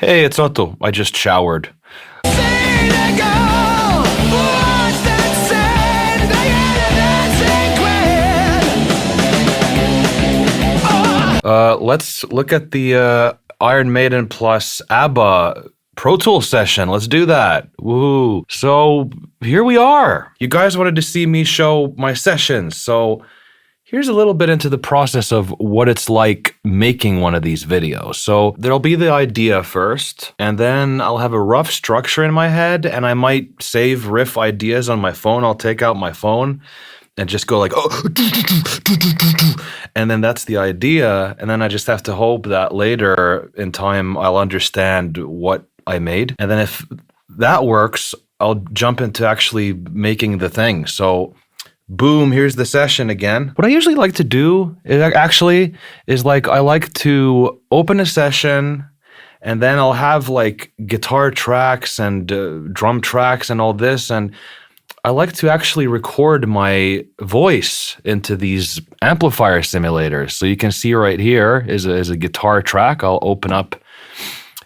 Hey, it's Otto. I just showered. Let's look at the Iron Maiden plus ABBA Pro Tools session. Let's do that. Woo! So here we are. You guys wanted to see me show my sessions, so here's a little bit into the process of what it's like making one of these videos. So there'll be the idea first, and then I'll have a rough structure in my head, and I might save riff ideas on my phone. I'll take out my phone and just go like, oh, and then that's the idea. And then I just have to hope that later in time, I'll understand what I made. And then if that works, I'll jump into actually making the thing. So boom, here's the session again. What I usually like to do is like, I like to open a session and then I'll have like guitar tracks and drum tracks and all this. And I like to actually record my voice into these amplifier simulators. So you can see right here is a guitar track. I'll open up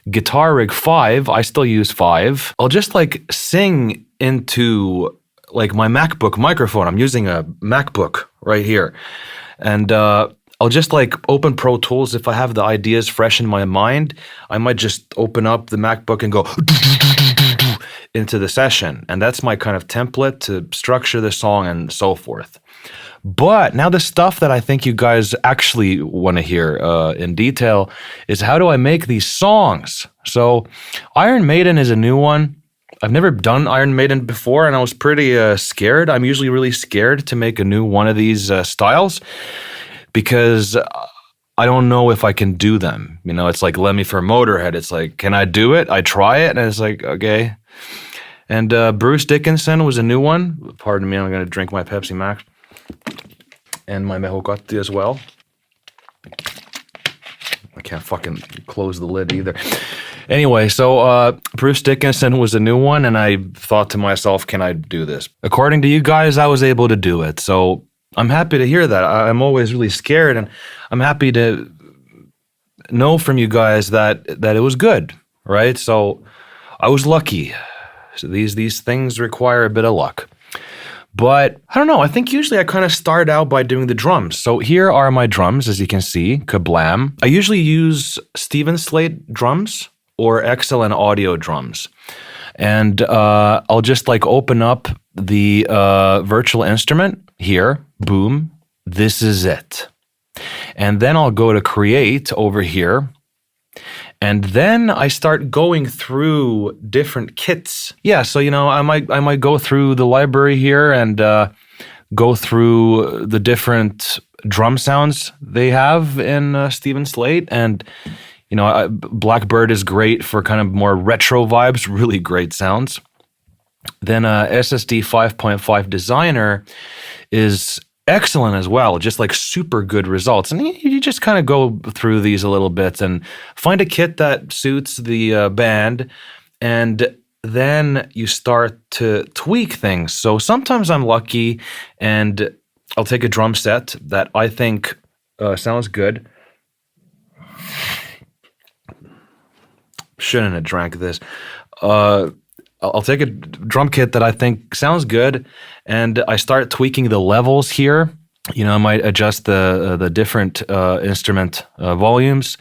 Guitar Rig 5. I still use 5. I'll just like sing into like my MacBook microphone. I'm using a MacBook right here. And I'll just like open Pro Tools. If I have the ideas fresh in my mind, I might just open up the MacBook and go into the session. And that's my kind of template to structure the song and so forth. But now the stuff that I think you guys actually want to hear in detail is how do I make these songs? So Iron Maiden is a new one. I've never done Iron Maiden before, and I was pretty scared. I'm usually really scared to make a new one of these styles because I don't know if I can do them. You know, it's like Lemmy for Motorhead. It's like, can I do it? I try it, and it's like, okay. And Bruce Dickinson was a new one. Pardon me, I'm going to drink my Pepsi Max. And my Mehokatti as well. I can't fucking close the lid either. Anyway, so Bruce Dickinson was a new one, and I thought to myself, can I do this? According to you guys, I was able to do it. So I'm happy to hear that. I'm always really scared, and I'm happy to know from you guys that it was good, right? So I was lucky. So these things require a bit of luck. But I don't know, I think usually I kind of start out by doing the drums. So here are my drums, as you can see, kablam. I usually use Steven Slate drums or XLN Audio drums. And I'll just like open up the virtual instrument here, boom, this is it. And then I'll go to create over here. And then I start going through different kits. Yeah, so you know, I might go through the library here and go through the different drum sounds they have in Steven Slate. And you know, Blackbird is great for kind of more retro vibes, really great sounds. Then SSD 5.5 Designer is excellent as well, just like super good results. And you just kind of go through these a little bit and find a kit that suits the band, and then you start to tweak things. So sometimes I'm lucky and I'll take a drum set that I think sounds good. Shouldn't have drank this. I'll take a drum kit that I think sounds good, and I start tweaking the levels here. You know, I might adjust the different instrument volumes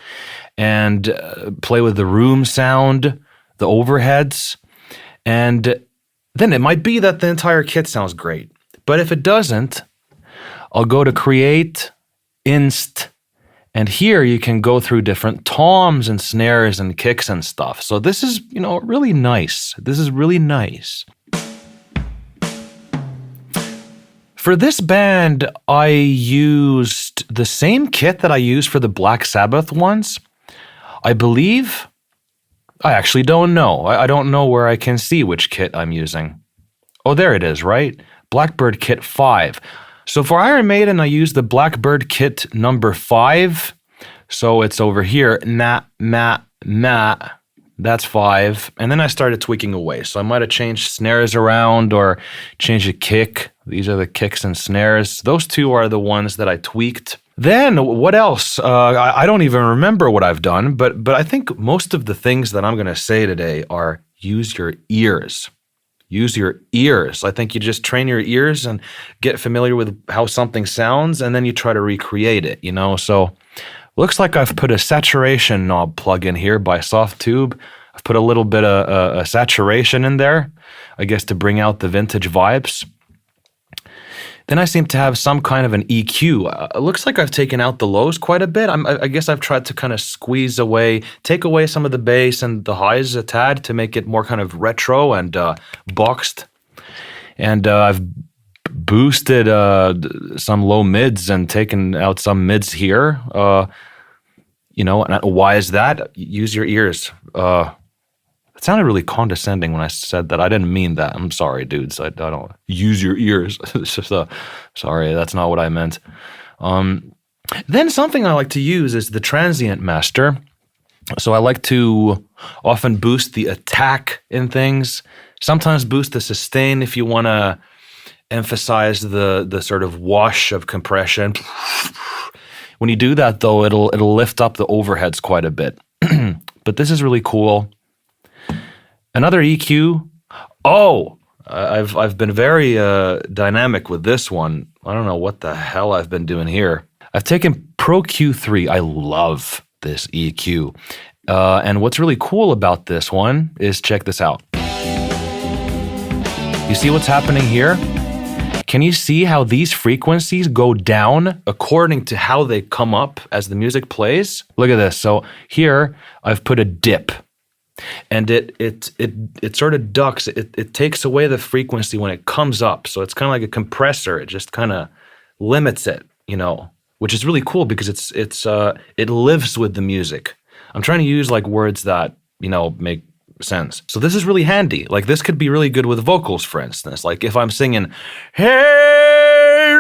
and play with the room sound, the overheads, and then it might be that the entire kit sounds great. But if it doesn't, I'll go to Create, Inst, and here you can go through different toms and snares and kicks and stuff. So this is, you know, really nice. This is really nice. For this band, I used the same kit that I used for the Black Sabbath ones. I believe, I actually don't know. I don't know where I can see which kit I'm using. Oh, there it is, right? Blackbird Kit 5. So for Iron Maiden, I used the Blackbird Kit number 5. So it's over here, that's 5. And then I started tweaking away. So I might have changed snares around or changed a kick. These are the kicks and snares. Those two are the ones that I tweaked. Then what else? I don't even remember what I've done, but I think most of the things that I'm going to say today are use your ears. Use your ears. I think you just train your ears and get familiar with how something sounds, and then you try to recreate it, you know? So looks like I've put a saturation knob plug in here by Softtube. I've put a little bit of a saturation in there, I guess to bring out the vintage vibes. Then I seem to have some kind of an EQ. It looks like I've taken out the lows quite a bit. I guess I've tried to kind of squeeze away, take away some of the bass and the highs a tad to make it more kind of retro and boxed. And I've boosted some low mids and taken out some mids here. You know, and why is that? Use your ears. It sounded really condescending when I said that. I didn't mean that. I'm sorry, dudes. I don't use your ears. It's just sorry, that's not what I meant. Then something I like to use is the transient master. So I like to often boost the attack in things. Sometimes boost the sustain if you want to emphasize the sort of wash of compression. When you do that, though, it'll lift up the overheads quite a bit. But this is really cool. Another EQ. Oh, I've been very dynamic with this one. I don't know what the hell I've been doing here. I've taken Pro Q3. I love this EQ. And what's really cool about this one is check this out. You see what's happening here? Can you see how these frequencies go down according to how they come up as the music plays? Look at this. So here I've put a dip. And it sort of ducks. It takes away the frequency when it comes up. So it's kind of like a compressor. It just kind of limits it, you know, which is really cool because it lives with the music. I'm trying to use like words that, you know, make sense. So this is really handy. Like this could be really good with vocals, for instance. Like if I'm singing, hey,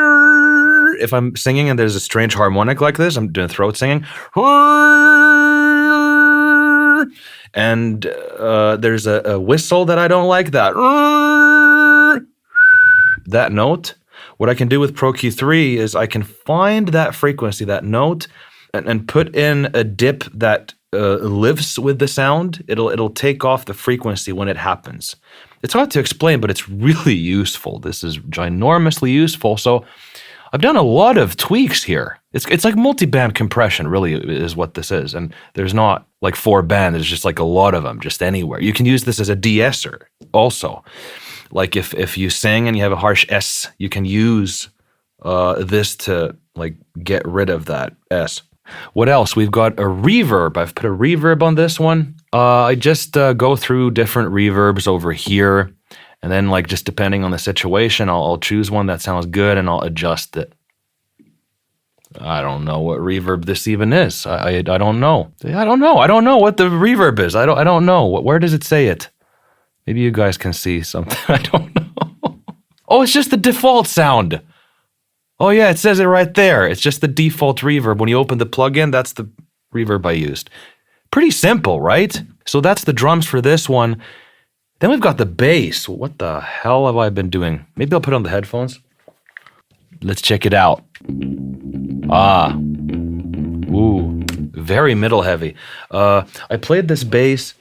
if I'm singing and there's a strange harmonic like this, I'm doing throat singing. And there's a whistle that I don't like, that note. What I can do with Pro Q3 is I can find that frequency, that note, and put in a dip that lives with the sound. It'll take off the frequency when it happens. It's hard to explain, but it's really useful. This is ginormously useful. So I've done a lot of tweaks here. It's like multi-band compression, really, is what this is. And there's not like 4 bands, there's just like a lot of them, just anywhere. You can use this as a de-esser also. Like if you sing and you have a harsh S, you can use this to like get rid of that S. What else? We've got a reverb. I've put a reverb on this one. I just go through different reverbs over here. And then like just depending on the situation, I'll choose one that sounds good and I'll adjust it. I don't know what reverb this even is. I don't know. I don't know what the reverb is. I don't know. Where does it say it? Maybe you guys can see something. I don't know. Oh, it's just the default sound. Oh yeah, it says it right there. It's just the default reverb. When you open the plugin, that's the reverb I used. Pretty simple, right? So that's the drums for this one. Then we've got the bass. What the hell have I been doing? Maybe I'll put on the headphones. Let's check it out. Ooh, very middle heavy. I played this bass,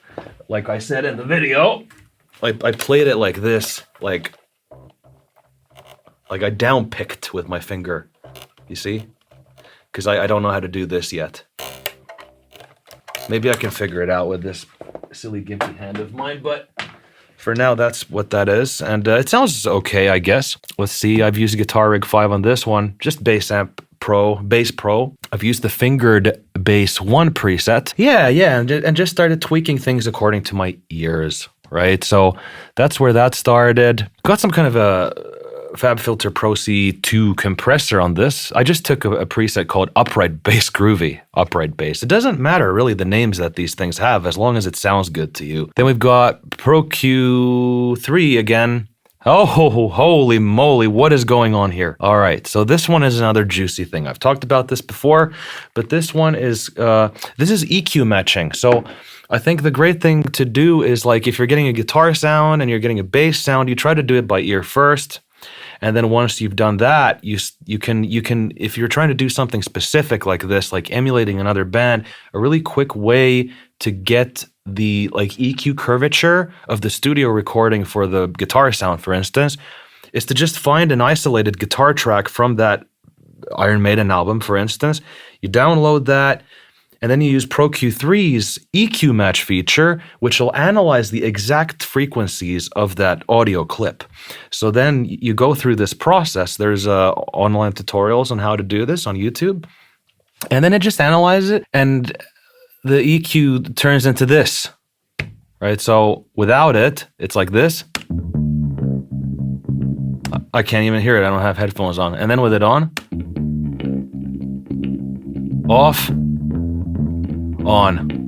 like I said in the video. I played it like this, like I down-picked with my finger. You see? Because I don't know how to do this yet. Maybe I can figure it out with this silly gimpy hand of mine, but for now, that's what that is. And it sounds okay, I guess. Let's see. I've used Guitar Rig 5 on this one. Just Bass Pro. I've used the fingered Bass 1 preset. Yeah, and just started tweaking things according to my ears, right? So that's where that started. Got some kind of a FabFilter Pro C2 compressor on this. I just took a preset called Upright Bass Groovy. Upright Bass. It doesn't matter really the names that these things have as long as it sounds good to you. Then we've got Pro Q3 again. Oh, holy moly, what is going on here? All right, so this one is another juicy thing. I've talked about this before, but this one is, this is EQ matching. So I think the great thing to do is like if you're getting a guitar sound and you're getting a bass sound, you try to do it by ear first. And then once you've done that, you can if you're trying to do something specific like this, like emulating another band, a really quick way to get the like EQ curvature of the studio recording for the guitar sound, for instance, is to just find an isolated guitar track from that Iron Maiden album, for instance. You download that, and then you use Pro Q3's EQ match feature, which will analyze the exact frequencies of that audio clip. So then you go through this process. There's online tutorials on how to do this on YouTube. And then it just analyzes it, and the EQ turns into this, right? So without it, it's like this. I can't even hear it. I don't have headphones on. And then with it on, off, on.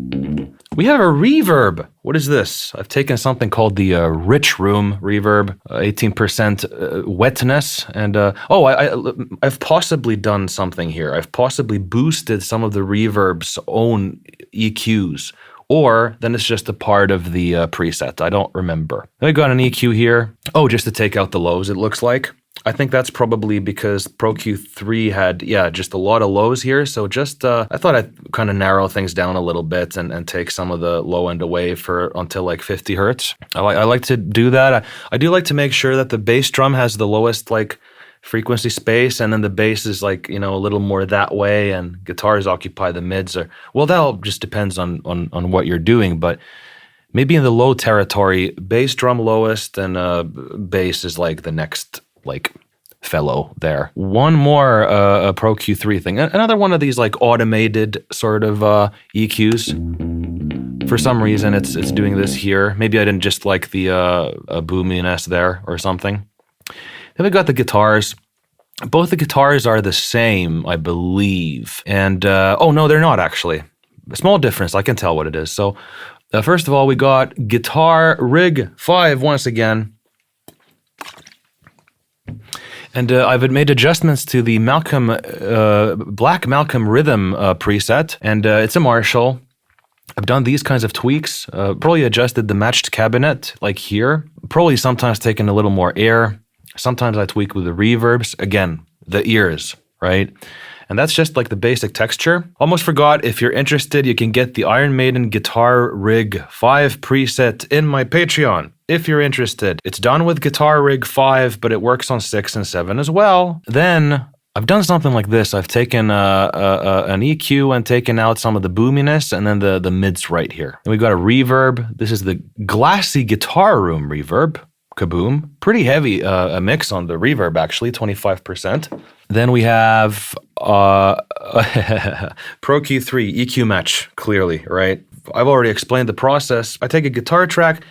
We have a reverb. What is this? I've taken something called the Rich Room reverb, 18% wetness, and I've possibly done something here. I've possibly boosted some of the reverb's own EQs, or then it's just a part of the preset. I don't remember. I got an EQ here. Oh, just to take out the lows, it looks like. I think that's probably because Pro Q3 had, just a lot of lows here. So just, I thought I'd kind of narrow things down a little bit and take some of the low end away until like 50 hertz. I like to do that. I do like to make sure that the bass drum has the lowest like frequency space, and then the bass is like, a little more that way, and guitars occupy the mids. Well, that all just depends on what you're doing, but maybe in the low territory, bass drum lowest, and bass is like the next like fellow there. One more Pro Q3 thing. Another one of these like automated sort of EQs. For some reason, it's doing this here. Maybe I didn't just like the boominess there or something. Then we got the guitars. Both the guitars are the same, I believe. And, oh no, they're not actually. A small difference, I can tell what it is. So first of all, we got Guitar Rig 5 once again. And I've made adjustments to the Black Malcolm Rhythm preset, and it's a Marshall. I've done these kinds of tweaks, probably adjusted the matched cabinet, like here. Probably sometimes taken a little more air. Sometimes I tweak with the reverbs. Again, the ears, right? And that's just like the basic texture. Almost forgot, if you're interested, you can get the Iron Maiden Guitar Rig 5 preset in my Patreon. If you're interested. It's done with Guitar Rig 5, but it works on 6 and 7 as well. Then I've done something like this. I've taken an EQ and taken out some of the boominess, and then the mids right here. And we've got a reverb. This is the Glassy Guitar Room reverb. Kaboom. Pretty heavy a mix on the reverb, actually, 25%. Then we have Pro Q3 EQ match, clearly, right? I've already explained the process. I take a guitar track,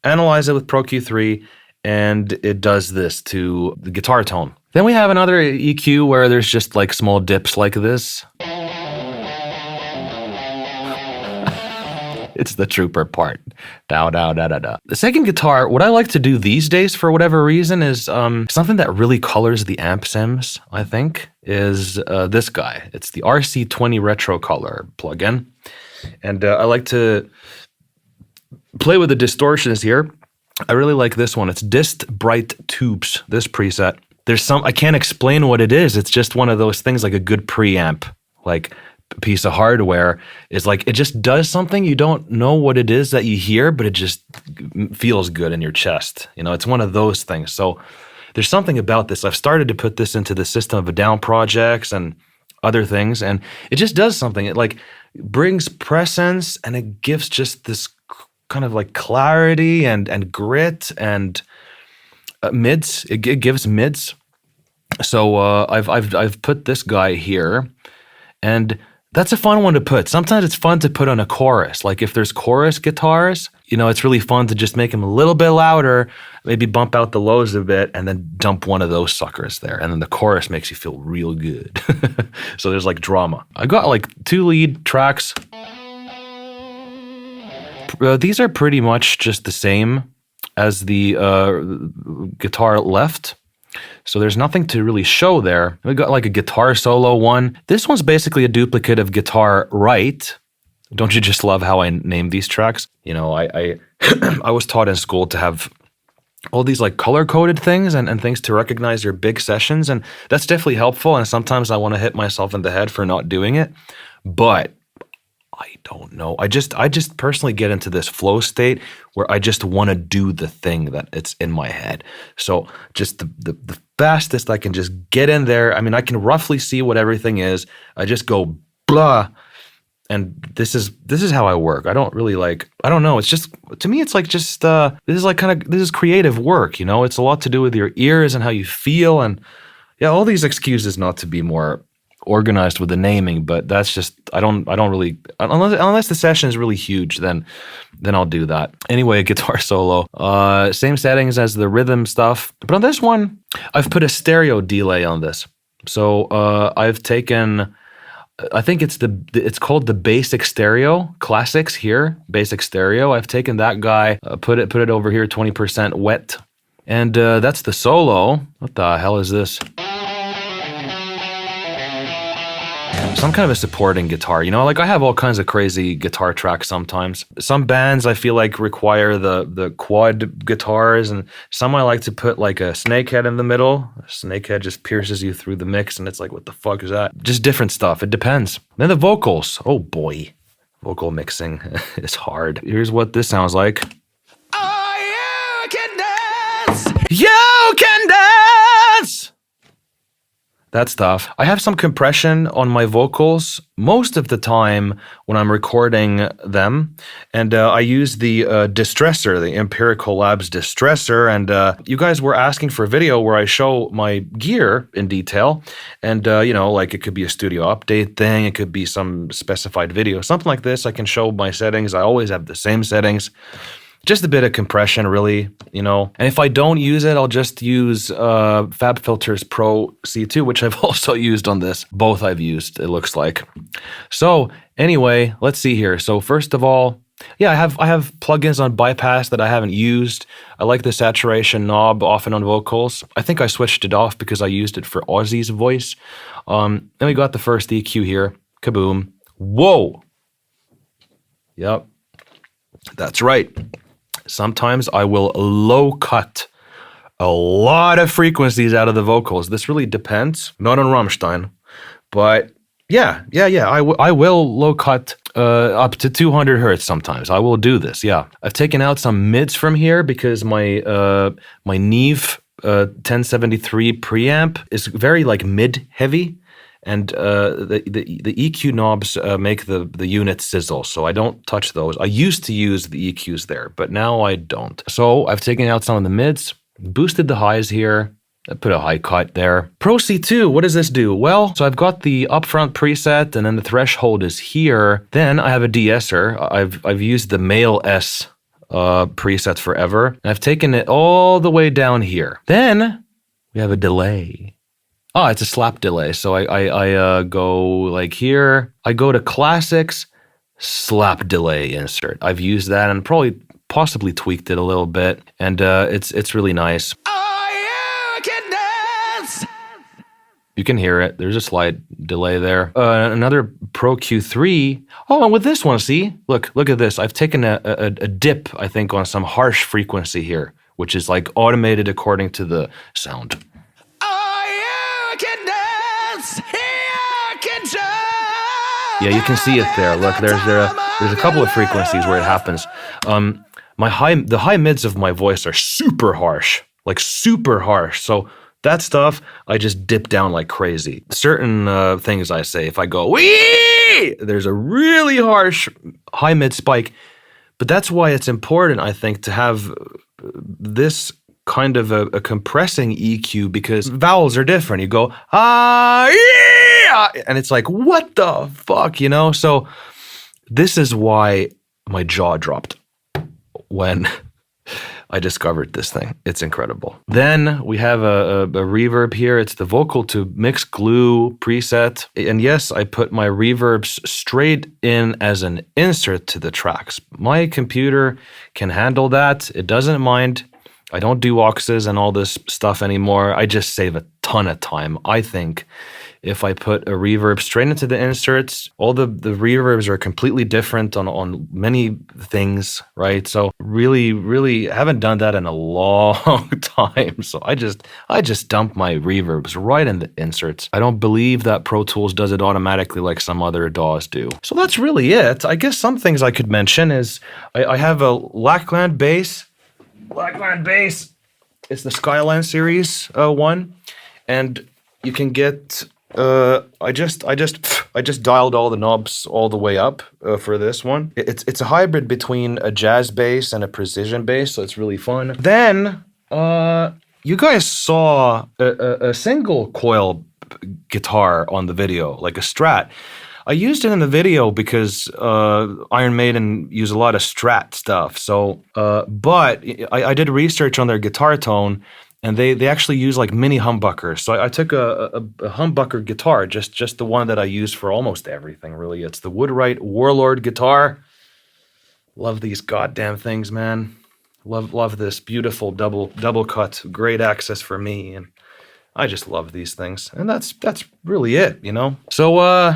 analyze it with Pro Q3, and it does this to the guitar tone. Then we have another EQ where there's just like small dips like this. It's the trooper part. Da, da, da, da, da. The second guitar, what I like to do these days for whatever reason is something that really colors the amp sims, I think, is this guy. It's the RC20 Retro Color plugin. And I like to play with the distortions here. I really like this one. It's Dist Bright Tubes, this preset. I can't explain what it is. It's just one of those things like a good preamp, like piece of hardware is like, it just does something. You don't know what it is that you hear, but it just feels good in your chest. It's one of those things. So there's something about this. I've started to put this into the System of a Down projects and other things, and it just does something. It like brings presence, and it gives just this kind of like clarity and grit and mids. It gives mids. So I've put this guy here, and that's a fun one to put. Sometimes it's fun to put on a chorus. Like if there's chorus guitars, it's really fun to just make them a little bit louder, maybe bump out the lows a bit, and then dump one of those suckers there. And then the chorus makes you feel real good. So there's like drama. I got like 2 lead tracks. These are pretty much just the same as the guitar left. So there's nothing to really show there. We got like a guitar solo one. This one's basically a duplicate of guitar right. Don't you just love how I name these tracks? I I was taught in school to have all these like color coded things and things to recognize your big sessions. And that's definitely helpful. And sometimes I want to hit myself in the head for not doing it. But I don't know. I just personally get into this flow state where I just want to do the thing that it's in my head. So just the fastest I can just get in there. I mean, I can roughly see what everything is. I just go blah. And this is how I work. I don't really like, I don't know. It's just, to me, it's like just, this is creative work, you know? It's a lot to do with your ears and how you feel. And yeah, all these excuses not to be more organized with the naming, but that's just, I don't really, unless the session is really huge, then I'll do that. Anyway, a guitar solo. Same settings as the rhythm stuff. But on this one, I've put a stereo delay on this. So I've taken, I think it's called the Basic Stereo Classics here, Basic Stereo. I've taken that guy, put it over here, 20% wet, and that's the solo. What the hell is this? Some kind of a supporting guitar, you know, like I have all kinds of crazy guitar tracks sometimes. Some bands I feel like require the quad guitars, and some I like to put like a snakehead in the middle. A snakehead just pierces you through the mix and it's like, what the fuck is that? Just different stuff, it depends. Then the vocals, oh boy, vocal mixing is hard. Here's what this sounds like. Oh, you can dance! You can dance! That stuff. I have some compression on my vocals most of the time when I'm recording them, and I use the distressor, the Empirical Labs distressor, and you guys were asking for a video where I show my gear in detail, and you know, like it could be a studio update thing, it could be some specified video, something like this. I can show my settings. I always have the same settings. Just a bit of compression, really, you know. And if I don't use it, I'll just use FabFilter's Pro C2, which I've also used on this. Both I've used, it looks like. So anyway, let's see here. So first of all, yeah, I have plugins on bypass that I haven't used. I like the saturation knob often on vocals. I think I switched it off because I used it for Ozzy's voice. Then we got the first EQ here. Kaboom. Whoa. Yep. That's right. Sometimes I will low cut a lot of frequencies out of the vocals. This really depends. Not on Rammstein, but yeah. I will low cut up to 200 hertz sometimes. I will do this. Yeah, I've taken out some mids from here because my Neve 1073 preamp is very like mid heavy. And the EQ knobs make the unit sizzle, so I don't touch those. I used to use the EQs there, but now I don't. So I've taken out some of the mids, boosted the highs here, I put a high cut there. Pro C2, what does this do? Well, so I've got the upfront preset, and then the threshold is here. Then I have a de-esser. I've used the Male S preset forever, and I've taken it all the way down here. Then we have a delay. Oh, it's a slap delay. So I go like here. I go to classics, slap delay insert. I've used that and possibly tweaked it a little bit, and it's really nice. Oh, you can dance. You can hear it. There's a slight delay there. Another Pro Q3. Oh, and with this one, see, look at this. I've taken a dip, I think, on some harsh frequency here, which is like automated according to the sound. Yeah, you can see it there. Look, there's a couple of frequencies where it happens. The high mids of my voice are super harsh, like super harsh. So that stuff, I just dip down like crazy. Certain things I say, if I go wee, there's a really harsh high mid spike. But that's why it's important, I think, to have this kind of a compressing EQ, because vowels are different. You go yeah, and it's like, what the fuck, you know? So this is why my jaw dropped when I discovered this thing. It's incredible. Then we have a reverb here. It's the vocal to mix glue preset. And yes, I put my reverbs straight in as an insert to the tracks. My computer can handle that. It doesn't mind. I don't do auxes and all this stuff anymore. I just save a ton of time, I think. if I put a reverb straight into the inserts. All the reverbs are completely different on many things, right? So really haven't done that in a long time. So I just dump my reverbs right in the inserts. I don't believe that Pro Tools does it automatically like some other DAWs do. So that's really it. I guess some things I could mention is I have a Lackland bass. Lackland bass. It's the Skyline series one, and you can get. I just dialed all the knobs all the way up for this one. It's a hybrid between a jazz bass and a precision bass, so it's really fun. Then you guys saw a single coil guitar on the video, like a Strat. I used it in the video because Iron Maiden use a lot of Strat stuff. So, but I did research on their guitar tone, and they actually use like mini humbuckers. So I took a humbucker guitar, just the one that I use for almost everything, really. It's the Woodwright Warlord guitar. Love these goddamn things, man. Love this beautiful double cut, great access for me, and I just love these things. And that's really it, you know. So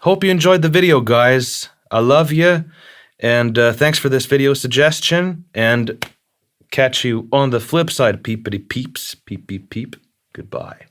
hope you enjoyed the video, guys. I love you, and thanks for this video suggestion, and catch you on the flip side, peepity peeps, peep peep peep. Goodbye.